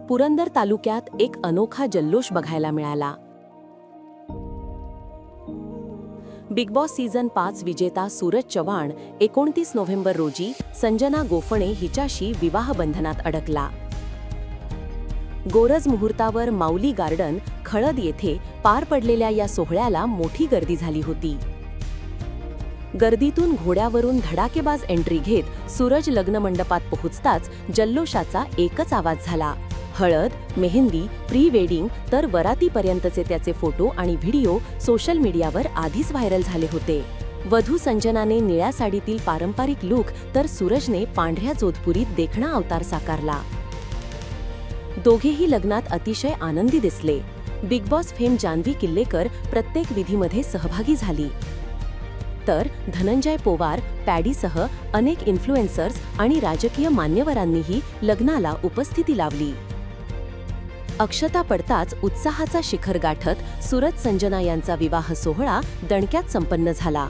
पुरंदर तालुक्यात एक अनोखा जल्लोष बघायला मिळाला. बिग बॉस सीझन 5 विजेता सूरज चव्हाण 29 नोव्हेंबर रोजी संजना गोफणे हिच्याशी विवाहबंधनात अडकला. गोरज मुहूर्तावर माऊली गार्डन खळद येथे पार पडलेल्या या सोहळ्याला मोठी गर्दी झाली होती. गर्दीतून घोड्यावरून धडाकेबाज एंट्री घेत सूरज लग्नमंडपात पोहोचताच जल्लोषाचा एकच आवाज झाला. हळद, मेहंदी, प्री वेडिंग तर वरातीपर्यंतचे त्याचे फोटो आणि व्हिडिओ सोशल मीडियावर आधीच व्हायरल झाले होते. वधू संजनाने निळ्या साडीतील पारंपरिक लुक तर सूरजने पांढऱ्या जोधपुरीत देखणा अवतार साकारला. दोघेही लग्नात अतिशय आनंदी दिसले. Bigg Boss fame Janhvi Killekar प्रत्येक विधीमध्ये सहभागी झाली. तर धनंजय पोवार, पॅडीसह अनेक इन्फ्लुएन्सर्स आणि राजकीय मान्यवरांनीही लग्नाला उपस्थिती लावली. अक्षता पडताच उत्साहाचा शिखर गाठत सूरज संजना यांचा विवाह सोहळा दणक्यात संपन्न झाला.